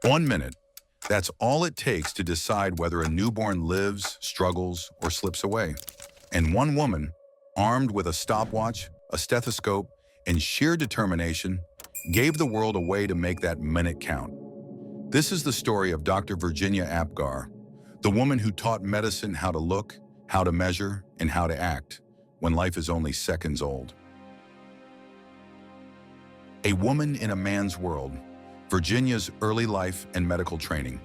1 minute. That's all it takes to decide whether a newborn lives, struggles, or slips away. And one woman, armed with a stopwatch, a stethoscope, and sheer determination, gave the world a way to make that minute count. This is the story of Dr. Virginia Apgar, the woman who taught medicine how to look, how to measure, and how to act when life is only seconds old. A woman in a man's world, Virginia's early life and medical training.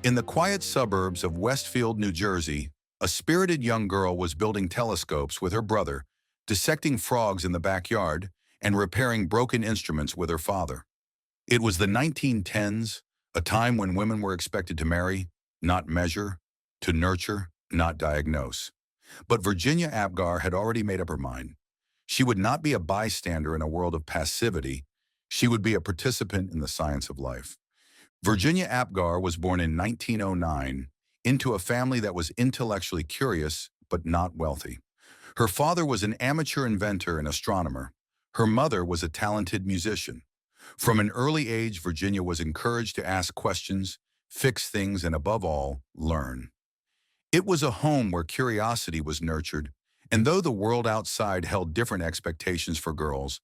In the quiet suburbs of Westfield, New Jersey, a spirited young girl was building telescopes with her brother, dissecting frogs in the backyard, and repairing broken instruments with her father. It was the 1910s, a time when women were expected to marry, not measure, to nurture, not diagnose. But Virginia Apgar had already made up her mind. She would not be a bystander in a world of passivity. She would be a participant in the science of life. Virginia Apgar was born in 1909 into a family that was intellectually curious but not wealthy. Her father was an amateur inventor and astronomer. Her mother was a talented musician. From an early age, Virginia was encouraged to ask questions, fix things, and above all, learn. It was a home where curiosity was nurtured, and though the world outside held different expectations for girls,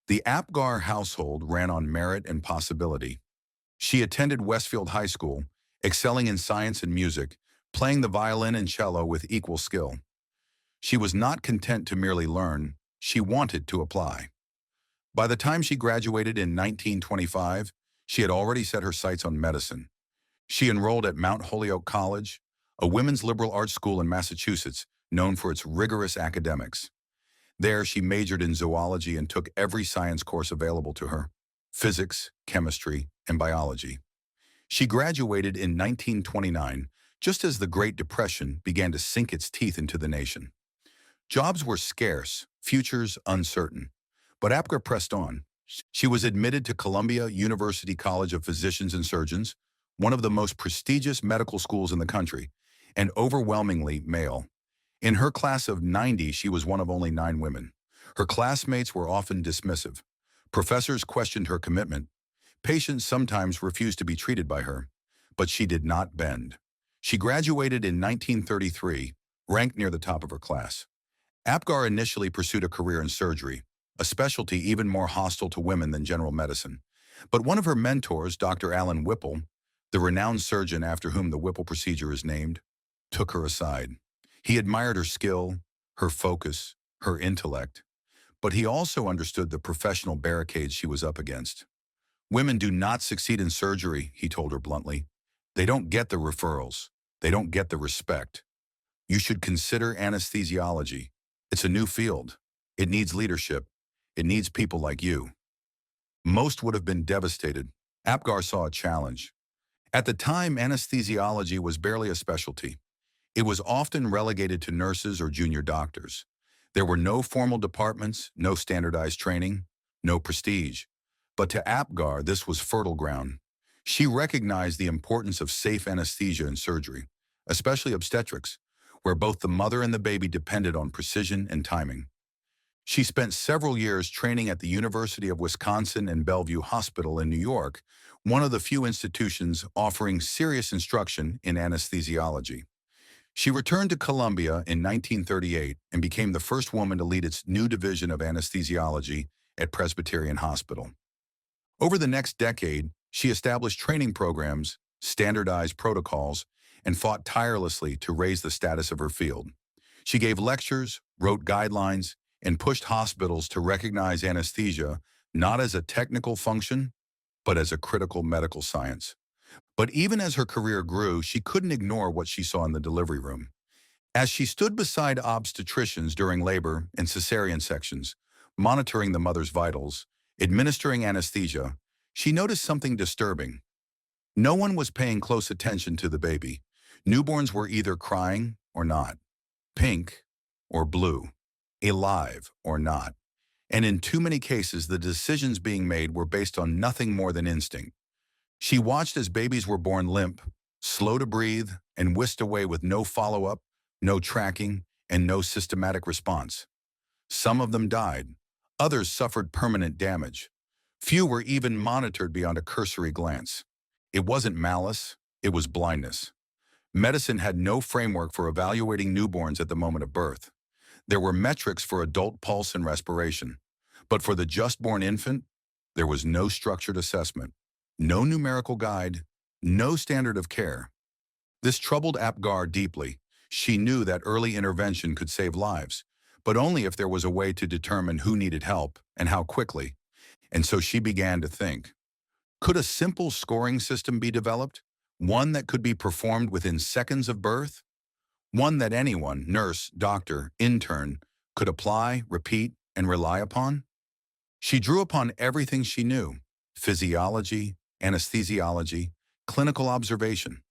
the Apgar household ran on merit and possibility. She attended Westfield High School, excelling in science and music, playing the violin and cello with equal skill. She was not content to merely learn, she wanted to apply. By the time she graduated in 1925, she had already set her sights on medicine. She enrolled at Mount Holyoke College, a women's liberal arts school in Massachusetts known for its rigorous academics. There, she majored in zoology and took every science course available to her: physics, chemistry, and biology. She graduated in 1929, just as the Great Depression began to sink its teeth into the nation. Jobs were scarce, futures uncertain. But Apgar pressed on. She was admitted to Columbia University College of Physicians and Surgeons, one of the most prestigious medical schools in the country, and overwhelmingly male. In her class of 90, she was one of only 9 women. Her classmates were often dismissive. Professors questioned her commitment. Patients sometimes refused to be treated by her. But she did not bend. She graduated in 1933, ranked near the top of her class. Apgar initially pursued a career in surgery, a specialty even more hostile to women than general medicine. But one of her mentors, Dr. Alan Whipple, the renowned surgeon after whom the Whipple procedure is named, took her aside. He admired her skill, her focus, her intellect, but he also understood the professional barricades she was up against. Women do not succeed in surgery, he told her bluntly. They don't get the referrals. They don't get the respect. You should consider anesthesiology. It's a new field. It needs leadership. It needs people like you. Most would have been devastated. Apgar saw a challenge. At the time, anesthesiology was barely a specialty. It was often relegated to nurses or junior doctors. There were no formal departments, no standardized training, no prestige. But to Apgar, this was fertile ground. She recognized the importance of safe anesthesia in surgery, especially obstetrics, where both the mother and the baby depended on precision and timing. She spent several years training at the University of Wisconsin and Bellevue Hospital in New York, one of the few institutions offering serious instruction in anesthesiology. She returned to Columbia in 1938 and became the first woman to lead its new division of anesthesiology at Presbyterian Hospital. Over the next decade, she established training programs, standardized protocols, and fought tirelessly to raise the status of her field. She gave lectures, wrote guidelines, and pushed hospitals to recognize anesthesia not as a technical function, but as a critical medical science. But even as her career grew, she couldn't ignore what she saw in the delivery room. As she stood beside obstetricians during labor and cesarean sections, monitoring the mother's vitals, administering anesthesia, she noticed something disturbing. No one was paying close attention to the baby. Newborns were either crying or not, pink or blue, alive or not. And in too many cases, the decisions being made were based on nothing more than instinct. She watched as babies were born limp, slow to breathe, and whisked away with no follow-up, no tracking, and no systematic response. Some of them died. Others suffered permanent damage. Few were even monitored beyond a cursory glance. It wasn't malice, it was blindness. Medicine had no framework for evaluating newborns at the moment of birth. There were metrics for adult pulse and respiration, but for the just-born infant, there was no structured assessment, no numerical guide, no standard of care. This troubled Apgar deeply. She knew that early intervention could save lives, but only if there was a way to determine who needed help and how quickly. And so she began to think, could a simple scoring system be developed? One that could be performed within seconds of birth? One that anyone, nurse, doctor, intern, could apply, repeat, and rely upon? She drew upon everything she knew: physiology, anesthesiology, clinical observation.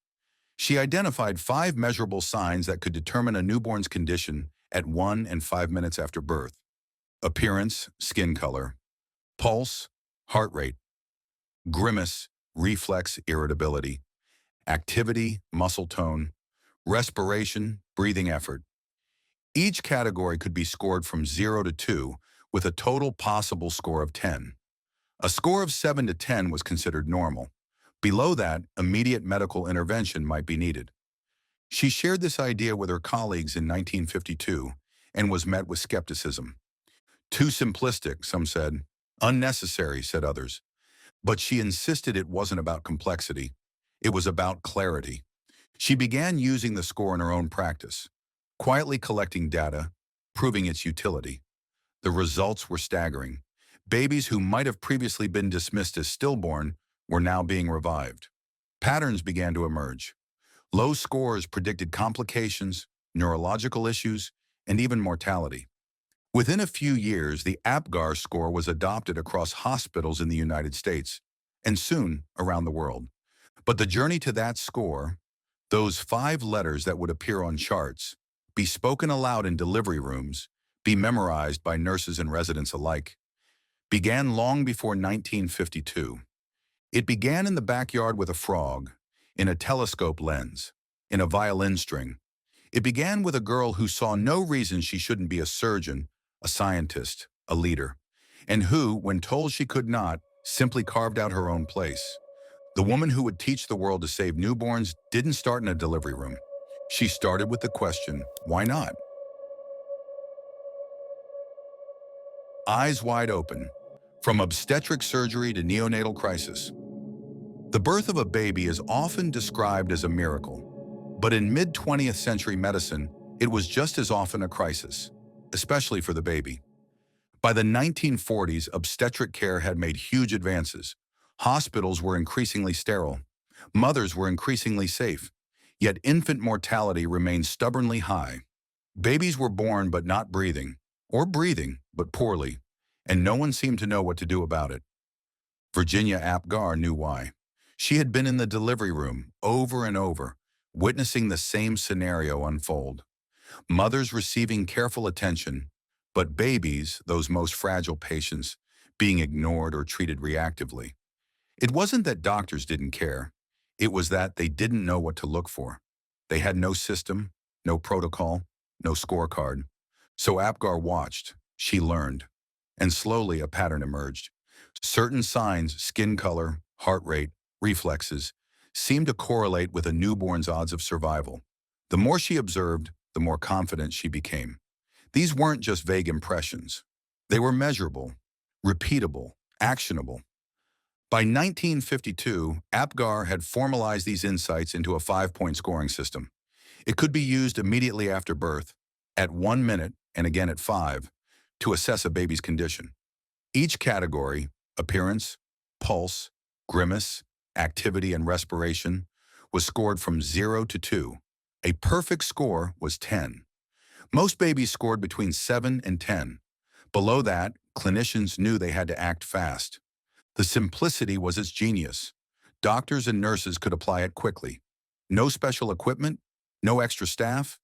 She identified 5 measurable signs that could determine a newborn's condition at 1 and 5 minutes after birth: appearance, skin color; pulse, heart rate; grimace, reflex irritability; activity, muscle tone; respiration, breathing effort. Each category could be scored from 0 to 2, with a total possible score of 10. A score of 7 to 10 was considered normal. Below that, immediate medical intervention might be needed. She shared this idea with her colleagues in 1952 and was met with skepticism. Too simplistic, some said. Unnecessary, said others. But she insisted it wasn't about complexity. It was about clarity. She began using the score in her own practice, quietly collecting data, proving its utility. The results were staggering. Babies who might have previously been dismissed as stillborn were now being revived. Patterns began to emerge. Low scores predicted complications, neurological issues, and even mortality. Within a few years, the Apgar score was adopted across hospitals in the United States, and soon around the world. But the journey to that score, those 5 letters that would appear on charts, be spoken aloud in delivery rooms, be memorized by nurses and residents alike, began long before 1952. It began in the backyard with a frog, in a telescope lens, in a violin string. It began with a girl who saw no reason she shouldn't be a surgeon, a scientist, a leader, and who, when told she could not, simply carved out her own place. The woman who would teach the world to save newborns didn't start in a delivery room. She started with the question, why not? Eyes wide open. From obstetric surgery to neonatal crisis. The birth of a baby is often described as a miracle, but in mid-20th century medicine, it was just as often a crisis, especially for the baby. By the 1940s, obstetric care had made huge advances. Hospitals were increasingly sterile. Mothers were increasingly safe. Yet infant mortality remained stubbornly high. Babies were born but not breathing, or breathing but poorly, and no one seemed to know what to do about it. Virginia Apgar knew why. She had been in the delivery room over and over, witnessing the same scenario unfold. Mothers receiving careful attention, but babies, those most fragile patients, being ignored or treated reactively. It wasn't that doctors didn't care. It was that they didn't know what to look for. They had no system, no protocol, no scorecard. So Apgar watched, she learned, and slowly a pattern emerged. Certain signs, skin color, heart rate, reflexes, seemed to correlate with a newborn's odds of survival. The more she observed, the more confident she became. These weren't just vague impressions. They were measurable, repeatable, actionable. By 1952, Apgar had formalized these insights into a 5-point scoring system. It could be used immediately after birth, at 1 minute and again at 5, to assess a baby's condition. Each category, appearance, pulse, grimace, activity, and respiration, was scored from 0 to 2. A perfect score was 10. Most babies scored between 7 and 10. Below that, clinicians knew they had to act fast. The simplicity was its genius. Doctors and nurses could apply it quickly. No special equipment, no extra staff,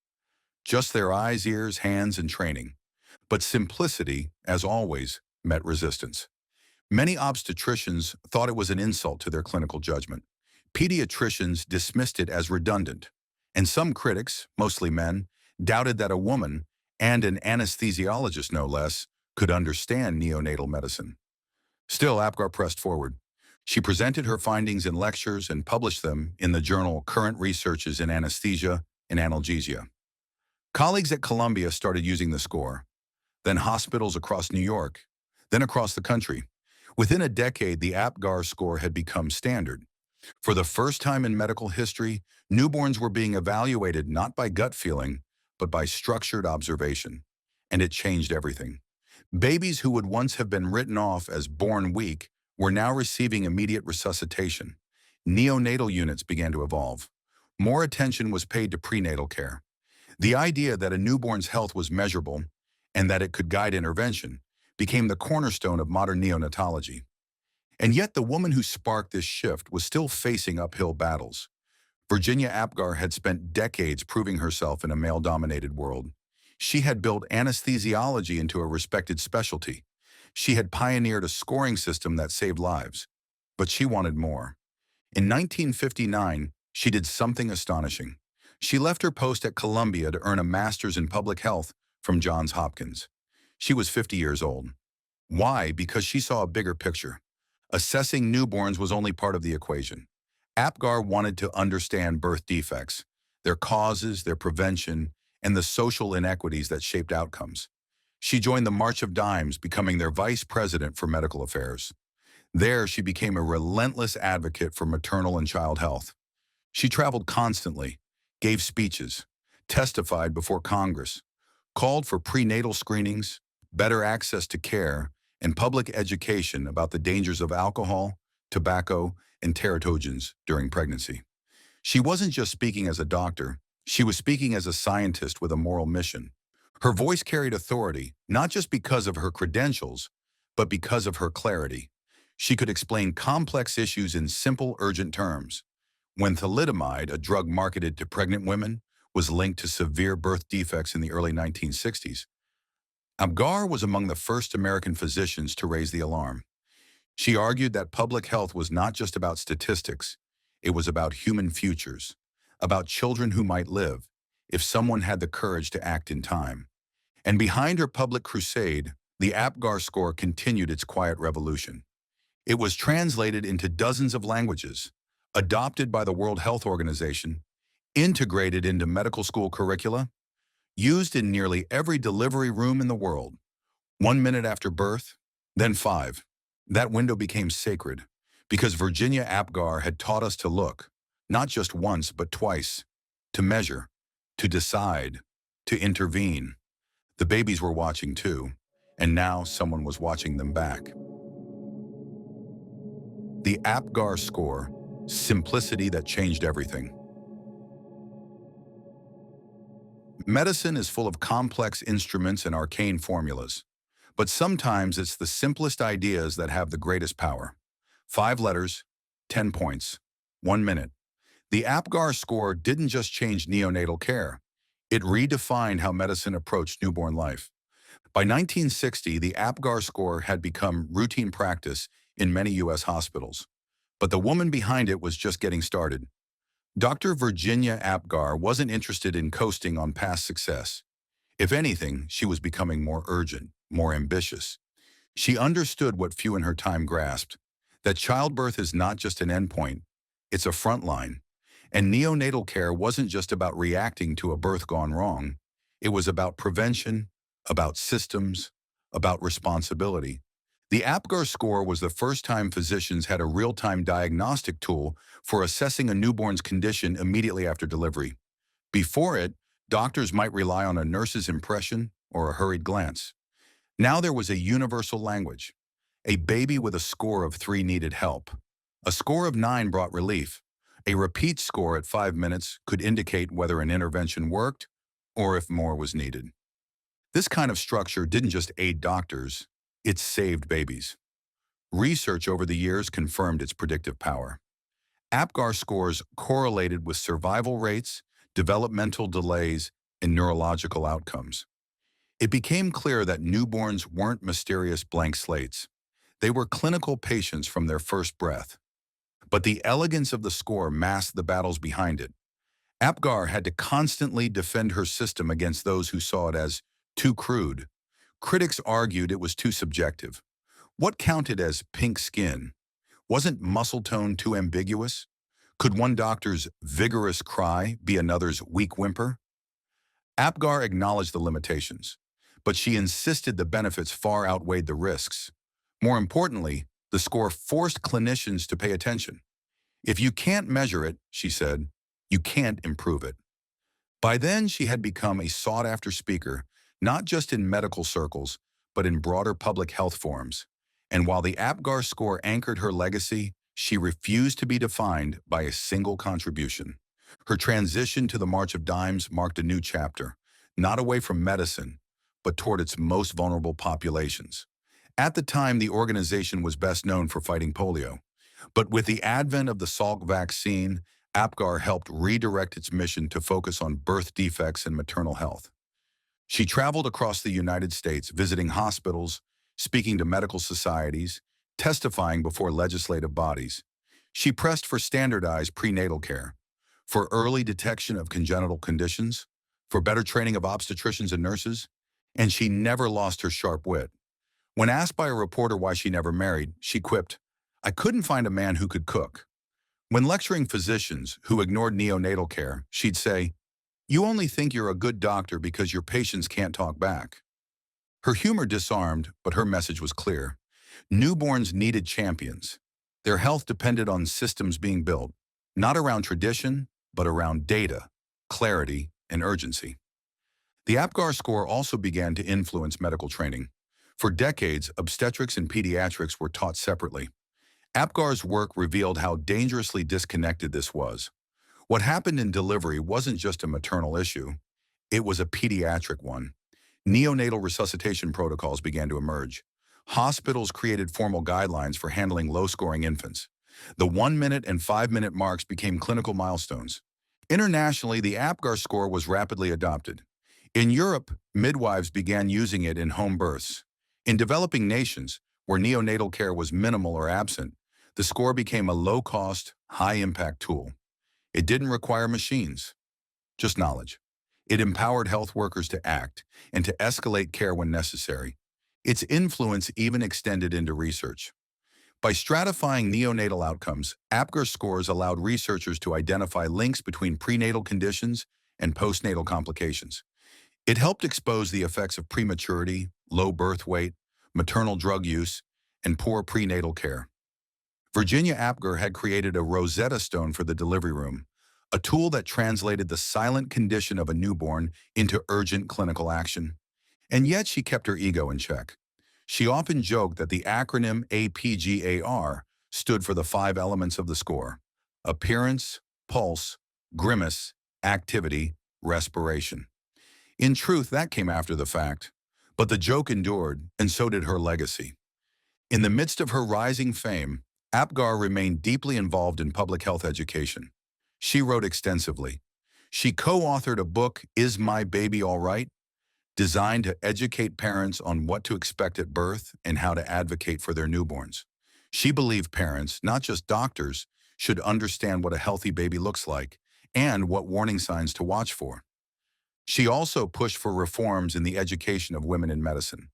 just their eyes, ears, hands, and training. But simplicity, as always, met resistance. Many obstetricians thought it was an insult to their clinical judgment. Pediatricians dismissed it as redundant. And some critics, mostly men, doubted that a woman, and an anesthesiologist no less, could understand neonatal medicine. Still, Apgar pressed forward. She presented her findings in lectures and published them in the journal Current Researches in Anesthesia and Analgesia. Colleagues at Columbia started using the score, then hospitals across New York, then across the country. Within a decade, the Apgar score had become standard. For the first time in medical history, newborns were being evaluated not by gut feeling, but by structured observation. And it changed everything. Babies who would once have been written off as born weak were now receiving immediate resuscitation. Neonatal units began to evolve. More attention was paid to prenatal care. The idea that a newborn's health was measurable and that it could guide intervention became the cornerstone of modern neonatology. And yet the woman who sparked this shift was still facing uphill battles. Virginia Apgar had spent decades proving herself in a male-dominated world. She had built anesthesiology into a respected specialty. She had pioneered a scoring system that saved lives. But she wanted more. In 1959, she did something astonishing. She left her post at Columbia to earn a master's in public health from Johns Hopkins. She was 50 years old. Why? Because she saw a bigger picture. Assessing newborns was only part of the equation. Apgar wanted to understand birth defects, their causes, their prevention, and the social inequities that shaped outcomes. She joined the March of Dimes, becoming their vice president for medical affairs. There, she became a relentless advocate for maternal and child health. She traveled constantly, gave speeches, testified before Congress, called for prenatal screenings, better access to care, and public education about the dangers of alcohol, tobacco, and teratogens during pregnancy. She wasn't just speaking as a doctor, she was speaking as a scientist with a moral mission. Her voice carried authority, not just because of her credentials, but because of her clarity. She could explain complex issues in simple, urgent terms. When thalidomide, a drug marketed to pregnant women, was linked to severe birth defects in the early 1960s, Apgar was among the first American physicians to raise the alarm. She argued that public health was not just about statistics, it was about human futures, about children who might live if someone had the courage to act in time. And behind her public crusade, the Apgar score continued its quiet revolution. It was translated into dozens of languages, adopted by the World Health Organization, integrated into medical school curricula, used in nearly every delivery room in the world. 1 minute after birth, then 5. That window became sacred because Virginia Apgar had taught us to look, not just once but twice, to measure, to decide, to intervene. The babies were watching too, and now someone was watching them back. The Apgar score, simplicity that changed everything. Medicine is full of complex instruments and arcane formulas, but sometimes it's the simplest ideas that have the greatest power. 5 letters, 10 points, 1 minute. The Apgar score didn't just change neonatal care. It redefined how medicine approached newborn life. By 1960, the Apgar score had become routine practice in many U.S. hospitals. But the woman behind it was just getting started. Dr. Virginia Apgar wasn't interested in coasting on past success. If anything, she was becoming more urgent, more ambitious. She understood what few in her time grasped, that childbirth is not just an endpoint, it's a front line. And neonatal care wasn't just about reacting to a birth gone wrong. It was about prevention, about systems, about responsibility. The Apgar score was the first time physicians had a real-time diagnostic tool for assessing a newborn's condition immediately after delivery. Before it, doctors might rely on a nurse's impression or a hurried glance. Now there was a universal language. A baby with a score of 3 needed help. A score of 9 brought relief. A repeat score at 5 minutes could indicate whether an intervention worked or if more was needed. This kind of structure didn't just aid doctors, it saved babies. Research over the years confirmed its predictive power. Apgar scores correlated with survival rates, developmental delays, and neurological outcomes. It became clear that newborns weren't mysterious blank slates. They were clinical patients from their first breath. But the elegance of the score masked the battles behind it. Apgar had to constantly defend her system against those who saw it as too crude. Critics argued it was too subjective. What counted as pink skin? Wasn't muscle tone too ambiguous? Could one doctor's vigorous cry be another's weak whimper? Apgar acknowledged the limitations, but she insisted the benefits far outweighed the risks. More importantly, the score forced clinicians to pay attention. If you can't measure it, she said, you can't improve it. By then, she had become a sought-after speaker, not just in medical circles, but in broader public health forums. And while the Apgar score anchored her legacy, she refused to be defined by a single contribution. Her transition to the March of Dimes marked a new chapter, not away from medicine, but toward its most vulnerable populations. At the time, the organization was best known for fighting polio. But with the advent of the Salk vaccine, Apgar helped redirect its mission to focus on birth defects and maternal health. She traveled across the United States, visiting hospitals, speaking to medical societies, testifying before legislative bodies. She pressed for standardized prenatal care, for early detection of congenital conditions, for better training of obstetricians and nurses, and she never lost her sharp wit. When asked by a reporter why she never married, she quipped, "I couldn't find a man who could cook." When lecturing physicians who ignored neonatal care, she'd say, "You only think you're a good doctor because your patients can't talk back." Her humor disarmed, but her message was clear. Newborns needed champions. Their health depended on systems being built, not around tradition, but around data, clarity, and urgency. The Apgar score also began to influence medical training. For decades, obstetrics and pediatrics were taught separately. Apgar's work revealed how dangerously disconnected this was. What happened in delivery wasn't just a maternal issue, it was a pediatric one. Neonatal resuscitation protocols began to emerge. Hospitals created formal guidelines for handling low-scoring infants. The 1-minute and 5-minute marks became clinical milestones. Internationally, the Apgar score was rapidly adopted. In Europe, midwives began using it in home births. In developing nations, where neonatal care was minimal or absent, the score became a low-cost, high-impact tool. It didn't require machines, just knowledge. It empowered health workers to act and to escalate care when necessary. Its influence even extended into research. By stratifying neonatal outcomes, Apgar scores allowed researchers to identify links between prenatal conditions and postnatal complications. It helped expose the effects of prematurity, low birth weight, maternal drug use, and poor prenatal care. Virginia Apgar had created a Rosetta Stone for the delivery room, a tool that translated the silent condition of a newborn into urgent clinical action. And yet she kept her ego in check. She often joked that the acronym APGAR stood for the 5 elements of the score: appearance, pulse, grimace, activity, respiration. In truth, that came after the fact. But the joke endured, and so did her legacy. In the midst of her rising fame, Apgar remained deeply involved in public health education. She wrote extensively. She co-authored a book, Is My Baby All Right?, designed to educate parents on what to expect at birth and how to advocate for their newborns. She believed parents, not just doctors, should understand what a healthy baby looks like and what warning signs to watch for. She also pushed for reforms in the education of women in medicine.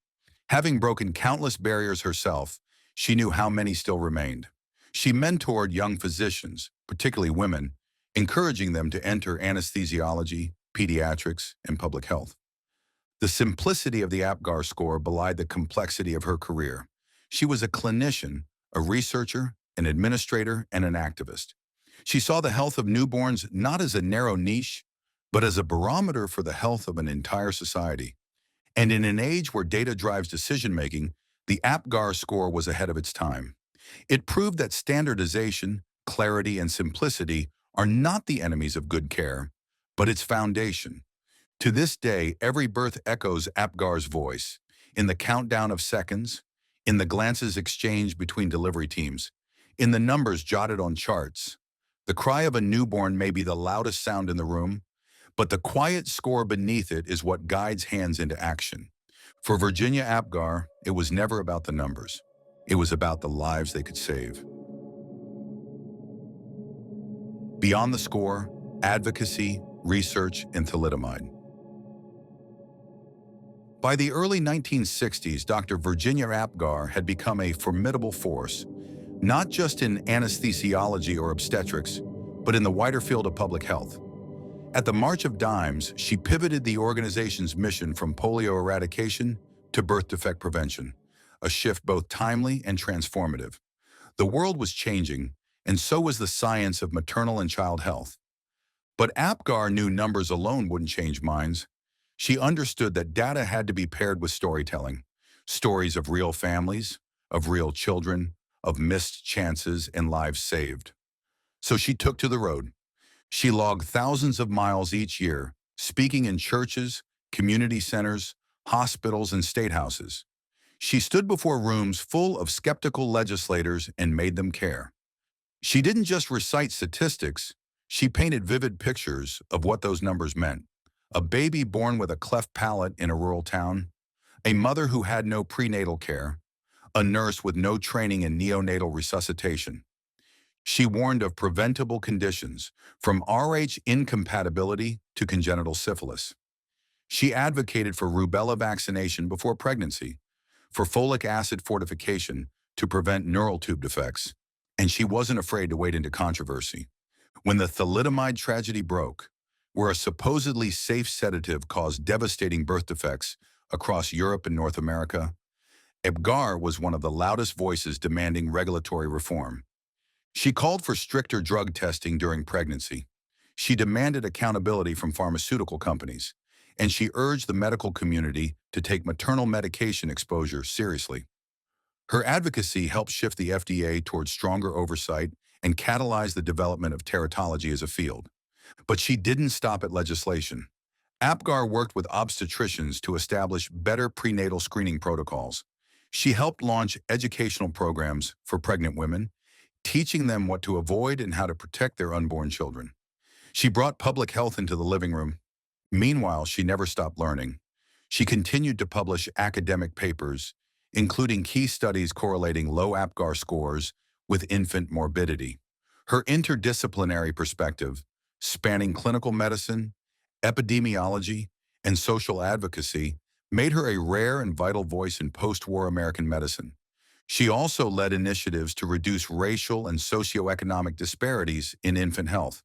Having broken countless barriers herself, she knew how many still remained. She mentored young physicians, particularly women, encouraging them to enter anesthesiology, pediatrics, and public health. The simplicity of the Apgar score belied the complexity of her career. She was a clinician, a researcher, an administrator, and an activist. She saw the health of newborns not as a narrow niche, but as a barometer for the health of an entire society. And in an age where data drives decision-making, the Apgar score was ahead of its time. It proved that standardization, clarity, and simplicity are not the enemies of good care, but its foundation. To this day, every birth echoes Apgar's voice, in the countdown of seconds, in the glances exchanged between delivery teams, in the numbers jotted on charts. The cry of a newborn may be the loudest sound in the room, but the quiet score beneath it is what guides hands into action. For Virginia Apgar, it was never about the numbers. It was about the lives they could save. Beyond the score, advocacy, research, and thalidomide. By the early 1960s, Dr. Virginia Apgar had become a formidable force, not just in anesthesiology or obstetrics, but in the wider field of public health. At the March of Dimes, she pivoted the organization's mission from polio eradication to birth defect prevention, a shift both timely and transformative. The world was changing, and so was the science of maternal and child health. But Apgar knew numbers alone wouldn't change minds. She understood that data had to be paired with storytelling, stories of real families, of real children, of missed chances and lives saved. So she took to the road. She logged thousands of miles each year, speaking in churches, community centers, hospitals, and state houses. She stood before rooms full of skeptical legislators and made them care. She didn't just recite statistics, she painted vivid pictures of what those numbers meant. A baby born with a cleft palate in a rural town, a mother who had no prenatal care, a nurse with no training in neonatal resuscitation. She warned of preventable conditions, from Rh incompatibility to congenital syphilis. She advocated for rubella vaccination before pregnancy, for folic acid fortification to prevent neural tube defects, and she wasn't afraid to wade into controversy. When the thalidomide tragedy broke, where a supposedly safe sedative caused devastating birth defects across Europe and North America, Apgar was one of the loudest voices demanding regulatory reform. She called for stricter drug testing during pregnancy. She demanded accountability from pharmaceutical companies, and she urged the medical community to take maternal medication exposure seriously. Her advocacy helped shift the FDA towards stronger oversight and catalyze the development of teratology as a field. But she didn't stop at legislation. Apgar worked with obstetricians to establish better prenatal screening protocols. She helped launch educational programs for pregnant women, teaching them what to avoid and how to protect their unborn children. She brought public health into the living room. Meanwhile, she never stopped learning. She continued to publish academic papers, including key studies correlating low Apgar scores with infant morbidity. Her interdisciplinary perspective, spanning clinical medicine, epidemiology, and social advocacy, made her a rare and vital voice in post-war American medicine. She also led initiatives to reduce racial and socioeconomic disparities in infant health.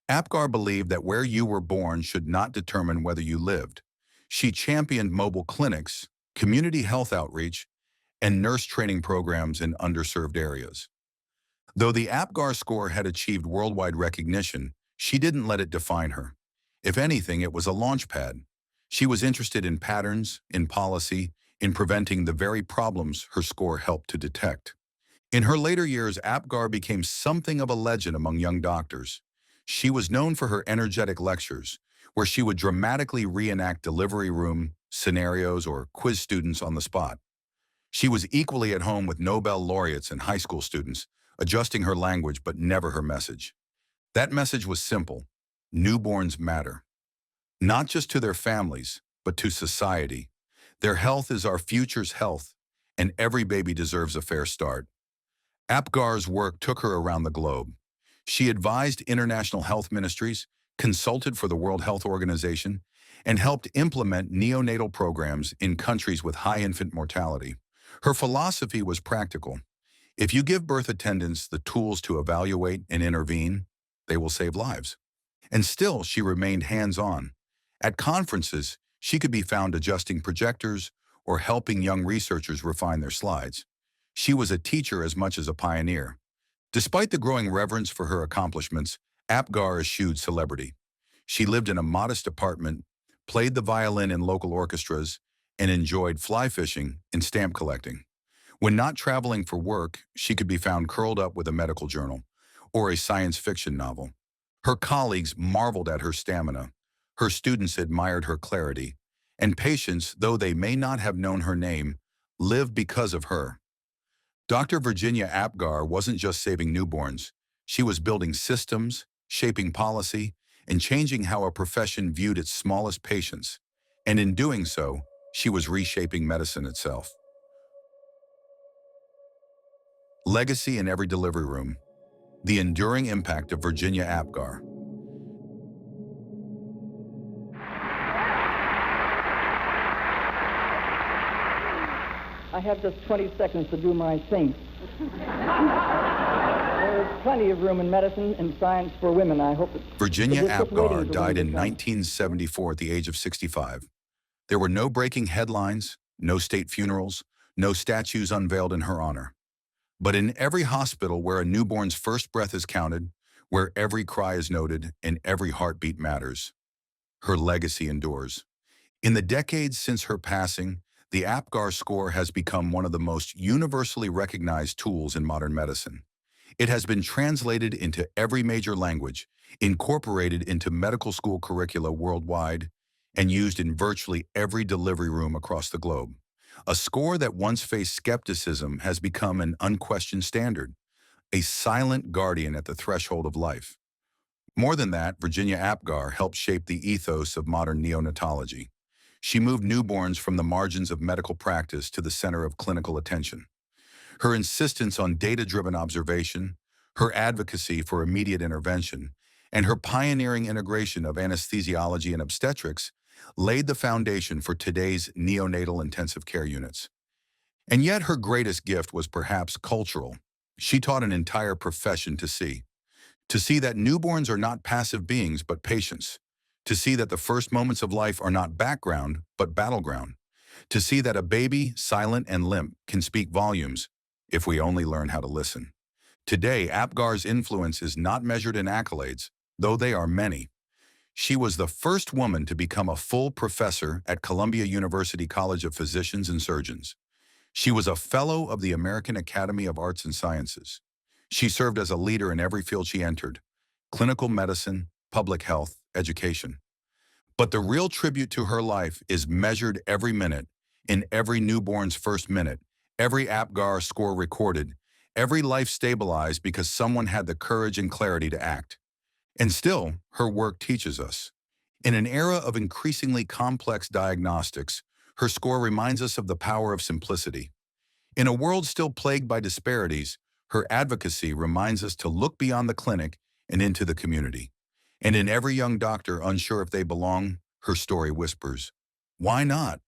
Apgar believed that where you were born should not determine whether you lived. She championed mobile clinics, community health outreach, and nurse training programs in underserved areas. Though the Apgar score had achieved worldwide recognition, she didn't let it define her. If anything, it was a launchpad. She was interested in patterns, in policy, in preventing the very problems her score helped to detect. In her later years, Apgar became something of a legend among young doctors. She was known for her energetic lectures, where she would dramatically reenact delivery room scenarios or quiz students on the spot. She was equally at home with Nobel laureates and high school students, adjusting her language but never her message. That message was simple: newborns matter. Not just to their families, but to society. Their health is our future's health, and every baby deserves a fair start. Apgar's work took her around the globe. She advised international health ministries, consulted for the World Health Organization, and helped implement neonatal programs in countries with high infant mortality. Her philosophy was practical. If you give birth attendants the tools to evaluate and intervene, they will save lives. And still, she remained hands-on. At conferences, she could be found adjusting projectors or helping young researchers refine their slides. She was a teacher as much as a pioneer. Despite the growing reverence for her accomplishments, Apgar eschewed celebrity. She lived in a modest apartment, played the violin in local orchestras, and enjoyed fly fishing and stamp collecting. When not traveling for work, she could be found curled up with a medical journal or a science fiction novel. Her colleagues marveled at her stamina. Her students admired her clarity. And patients, though they may not have known her name, lived because of her. Dr. Virginia Apgar wasn't just saving newborns. She was building systems, shaping policy, and changing how a profession viewed its smallest patients. And in doing so, she was reshaping medicine itself. Legacy in every delivery room. The enduring impact of Virginia Apgar. I have just 20 seconds to do my thing. There is plenty of room in medicine and science for women. I hope Virginia it's just waiting Apgar for died women in to come. 1974 at the age of 65. There were no breaking headlines, no state funerals, no statues unveiled in her honor. But in every hospital where a newborn's first breath is counted, where every cry is noted and every heartbeat matters, her legacy endures. In the decades since her passing, the Apgar score has become one of the most universally recognized tools in modern medicine. It has been translated into every major language, incorporated into medical school curricula worldwide, and used in virtually every delivery room across the globe. A score that once faced skepticism has become an unquestioned standard, a silent guardian at the threshold of life. More than that, Virginia Apgar helped shape the ethos of modern neonatology. She moved newborns from the margins of medical practice to the center of clinical attention. Her insistence on data-driven observation, her advocacy for immediate intervention, and her pioneering integration of anesthesiology and obstetrics laid the foundation for today's neonatal intensive care units. And yet her greatest gift was perhaps cultural. She taught an entire profession to see that newborns are not passive beings but patients, to see that the first moments of life are not background but battleground, to see that a baby, silent and limp, can speak volumes if we only learn how to listen. Today, Apgar's influence is not measured in accolades, though they are many. She was the first woman to become a full professor at Columbia University College of Physicians and Surgeons. She was a fellow of the American Academy of Arts and Sciences. She served as a leader in every field she entered: clinical medicine, public health, education. But the real tribute to her life is measured every minute, in every newborn's first minute, every Apgar score recorded, every life stabilized because someone had the courage and clarity to act. And still, her work teaches us. In an era of increasingly complex diagnostics, her score reminds us of the power of simplicity. In a world still plagued by disparities, her advocacy reminds us to look beyond the clinic and into the community. And in every young doctor unsure if they belong, her story whispers, "Why not?"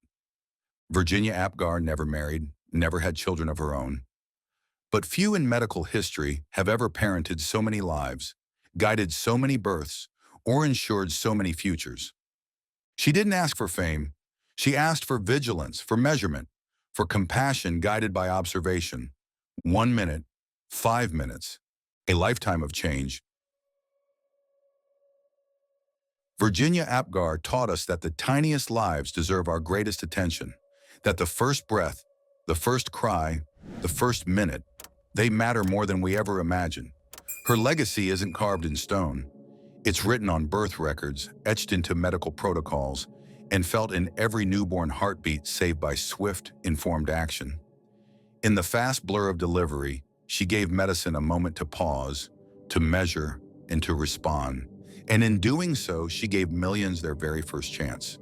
Virginia Apgar never married, never had children of her own. But few in medical history have ever parented so many lives, guided so many births, or ensured so many futures. She didn't ask for fame. She asked for vigilance, for measurement, for compassion guided by observation. 1 minute, 5 minutes, a lifetime of change. Virginia Apgar taught us that the tiniest lives deserve our greatest attention, that the first breath, the first cry, the first minute, they matter more than we ever imagined. Her legacy isn't carved in stone. It's written on birth records, etched into medical protocols, and felt in every newborn heartbeat saved by swift, informed action. In the fast blur of delivery, she gave medicine a moment to pause, to measure, and to respond. And in doing so, she gave millions their very first chance.